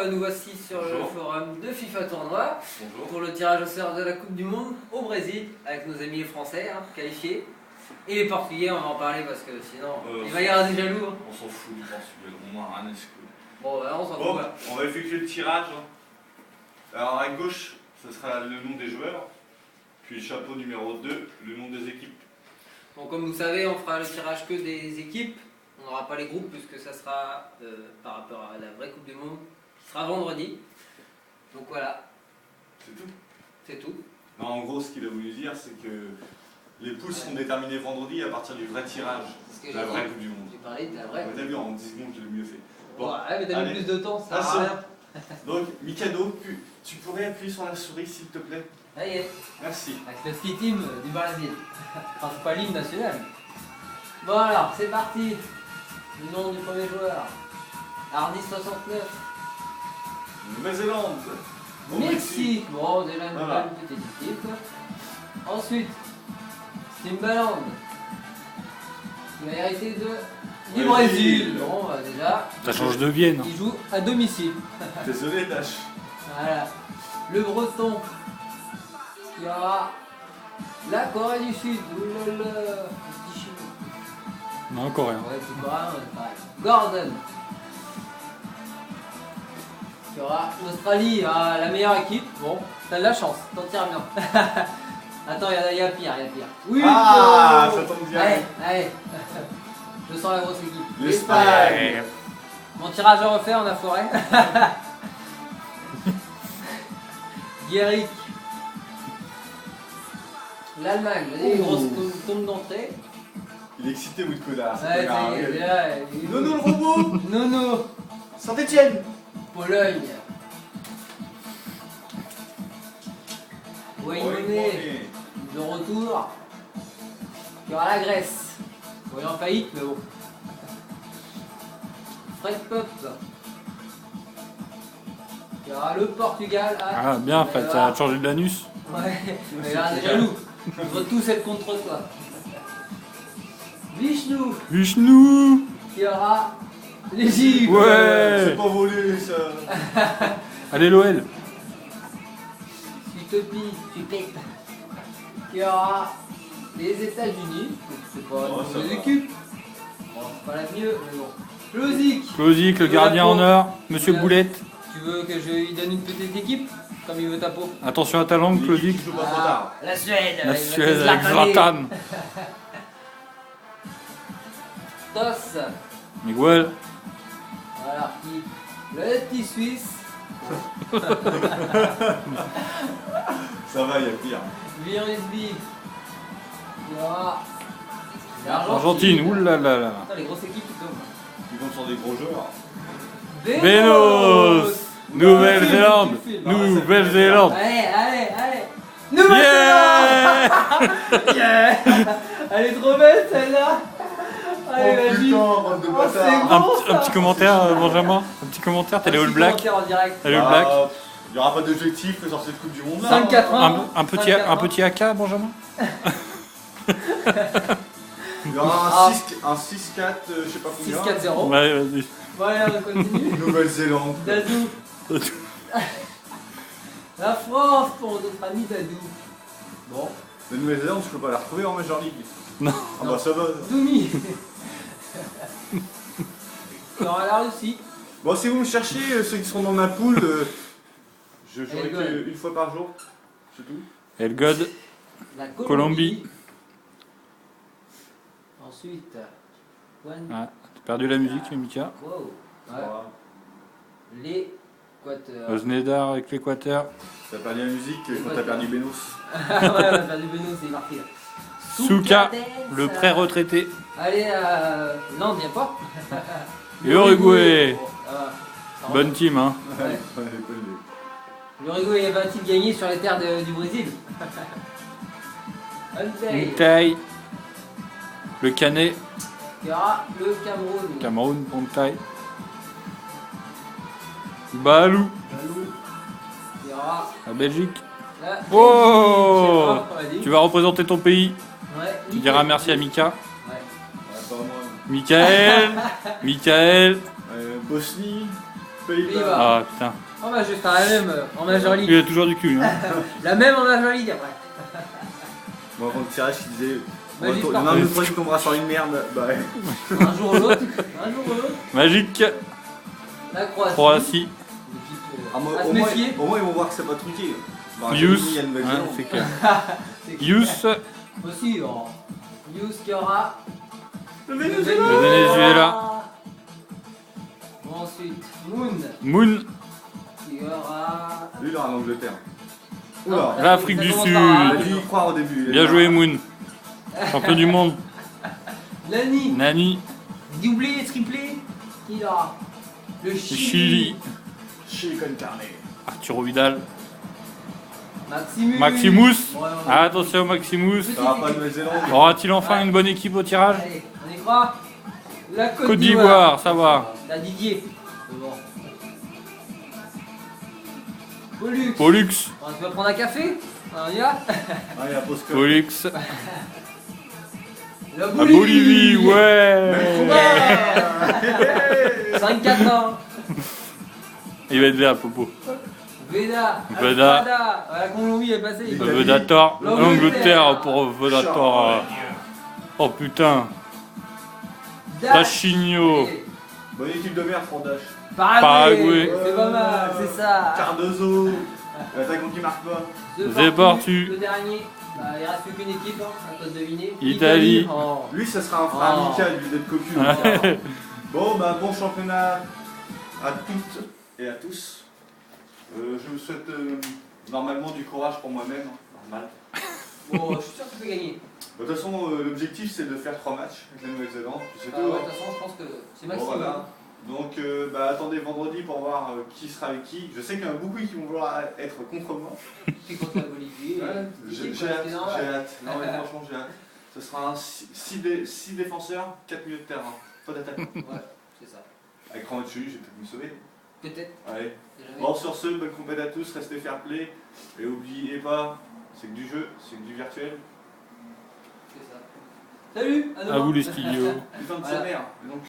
nous voici sur le forum de FIFA Tournoi. Bonjour. Pour le tirage au sort de la Coupe du Monde au Brésil avec nos amis les Français qualifiés. Et les Portugais, on va en parler parce que sinon il va y avoir des jaloux. On s'en fout du Portugal, on n'a rien à se foutre. Bon, on s'en fout. Bon, on va effectuer le tirage. Alors à gauche, ce sera le nom des joueurs. Puis chapeau numéro 2, le nom des équipes. Bon, comme vous savez, on fera le tirage que des équipes. On n'aura pas les groupes puisque ça sera par rapport à la vraie Coupe du Monde qui sera vendredi. Donc voilà. C'est tout. C'est tout. Non, en gros, ce qu'il a voulu dire, c'est que les poules seront déterminées vendredi à partir du vrai tirage. C'est de la vraie Coupe du Monde. J'ai parlé de la vraie. T'as vu, en 10 secondes, je l'ai mieux fait. Bon, ouais, mais t'as mis plus de temps, ça sert à rien. Donc, Mikado, tu pourrais appuyer sur la souris, s'il te plaît? Allez, Merci. avec le ski team du Brésil. Enfin, c'est pas l'hymne national. Bon alors, c'est parti. Le nom du premier joueur. Arnis 69. Nouvelle-Zélande. Mexique. Bon, déjà une Voilà. petite équipe. Ensuite, Timbaland. Il va hériter du Brésil. Bon, bah, déjà. Ça change de Vienne. Il joue à domicile. Désolé, Dash. Voilà. Le Breton. Il y aura la Corée du Sud. Oulala. Le petit chinois. Non, encore rien. Ouais, petit coréen, ouais, pareil. Gordon. Il y aura l'Australie, la meilleure équipe. Bon, t'as de la chance, t'en tires bien. Attends, il y a pire, il y a pire. Oui, Ah, ça tombe bien. Allez, allez. Je sens la grosse équipe. L'Espagne. Mon tirage à refaire, on a foiré. Guéric. L'Allemagne, vous avez une grosse tombe d'entrée. Il est excité, oui, le connard. Ouais, ça y est, là. Nono le robot. Nono. Saint-Etienne. Pologne. Wayne de retour. Il y aura la Grèce. Bon, il est en faillite, mais bon. Fred Pop. Il y aura le Portugal. Ah, bien, Fred, ça a changé de l'anus. Ouais, mais là, c'est jaloux. Ils vont tous être contre toi. Vishnu. Vishnu. Il y aura l'Égypte. Ouais. C'est pas volé, ça. Allez, l'OL. Utopie, tu pètes. Il y aura les États-Unis. C'est pas une mauvaise équipe. Bon, c'est pas la mieux, mais bon. Klosic. Klosic, le gardien en or. Monsieur Boulette. Tu veux que je lui donne une petite équipe comme il veut ta peau? Attention à ta langue, Klosic. Je joue pas trop tard. La Suède. La avec Suède avec Zlatan. Zlatan. Tos. Miguel. Voilà, le petit Suisse. Ça va, il y a pire. Virisby. Il y aura Argentine, oulala. Attends, les grosses équipes qui tombent. Ils vont sur des gros joueurs. Vénos. Nouvelle-Zélande. Nouvelle-Zélande. Allez, allez, allez. Nouvelle-Zélande. Yeah. Elle est trop belle celle-là. Allez, vas-y. bande de Oh, c'est bâtards. bon. Un petit commentaire, Benjamin. Un petit commentaire, t'es les All Blacks. En direct. T'es les All Blacks. Il n'y aura pas d'objectif sur cette Coupe du Monde. 5-4-1. Un petit AK, Benjamin. Il y aura un 6-4, je sais pas combien. 6-4-0. Ouais, vas-y. Bon, allez, on continue. Nouvelle-Zélande. Dadou. La France pour notre ami Dadou. Bon. La Nouvelle-Zélande, je peux pas la retrouver en Major League. Non. Ah bah ça va. Doumi. Il y aura la Russie. Bon, si vous me cherchez, ceux qui seront dans ma poule, je jouerai Elgod. qu'une fois par jour. C'est tout. Elgod. La Colombie. Ensuite. Ah, t'as perdu la musique, Mika. Wow. C'est Ouais. pas grave. L'Équateur. Osnedar avec l'Équateur. T'as perdu la musique quand t'as perdu Benos. Ouais, on a perdu Beno, c'est marqué là. Souka, Soukadense. le pré-retraité. Allez, non, viens pas. Uruguay. Bon, ça va. Ça va. Bonne team, hein. Ouais. L'Uruguay va-t-il gagner sur les terres du Brésil? Antey. Pontaï. Le Canet. Il y aura le Cameroun. Cameroun, Pontaï. Balou. Balou. Il y aura La Belgique. la Oh. Belgique. On va dire. Tu vas représenter ton pays. Ouais, Tu diras merci à Mika. Ouais. Pas moi. Michael. Michael. Bosnie. Pays-Bas. Ah putain. Oh bah juste la même en Major League. Il a toujours du cul. Hein. La même en Major League après. Bon, avant le tirage, il disait. Magic Il y en a un autre qui tombera sur une merde. Bah ouais. Un jour ou l'autre. Un jour ou l'autre. Magique. La Croatie. Croatie. L'équipe, Ah, moi, à se au, moins, méfier. au moins, ils vont voir que c'est pas truqué. Bah, Yous. il y a une Hein, c'est clair. C'est clair. Yous. Aussi, oh. Yous qui aura Le Le Venezuela. Bon, ensuite, Moon Moon. qui aura. Lui, il aura l'Angleterre. Non, Oula. L'Afrique ça du commence Sud. par Il A. a dû y croire au début. Bien joué Moon. Champion du monde. Lani, Nani. doublé et triplé, qui aura le Chili, Chili. Chicken carne. Arturo Vidal. Maximus. Maximus. Ouais, ouais. Attention Maximus. Ça va pas de Nouvelle-Zélande. Aura-t-il enfin une bonne équipe au tirage? Allez, on y croit. La Côte d'Ivoire, ça va. La Didier. C'est bon. Pollux. Pollux. Bon, tu vas prendre un café? On y va. Ah, il y a Postcode. Pollux. La La Bolivie, ouais. Ouais. 5-4 ans. Il va être vert, Popo. Veda. Veda. Alfada. La Colombie est passée. Vedator. L'Angleterre. L'Angleterre pour Vedator. Oh putain. Dash. Tachinho. Bonne équipe de merde pour Dash. Paraguay. C'est pas mal, c'est ça. Cardozo. L'attaquant qui marque pas. Zeportu. Le dernier. Bah, il reste plus qu'une équipe, hein. À toi de deviner. Italie. Oh. Lui, ça sera un frère Oh. amical, lui, d'être cocu. Ouais. Bon, bah, bon championnat à toutes et à tous. Je vous souhaite normalement du courage pour moi-même. Normal. Bon, je suis sûr que tu peux gagner. De toute façon, l'objectif, c'est de faire 3 matchs avec la Nouvelle-Zélande. Puis c'est Ah tout. ouais, de hein. toute façon, je pense que c'est Bon, maximum. voilà. Donc, bah, attendez vendredi pour voir qui sera avec qui. Je sais qu'il y en a beaucoup qui vont vouloir être contre moi. C'est contre la Bolivie. Ouais, Ici, j'ai quoi, hâte, c'est normal. j'ai hâte. Non, mais franchement, j'ai hâte. Ce sera 6 défenseurs, 4 milieux de terrain. Pas d'attaquant. Ouais, c'est ça. Avec Ramatsu, je vais peut-être me sauver. Peut-être. Allez. c'est jamais. Bon, sur ce, bonne compète à tous, restez fair play. Et oubliez pas, c'est que du jeu, c'est que du virtuel. C'est ça. Salut, à À demain. vous les studios. Putain de Voilà. sa mère. Donc,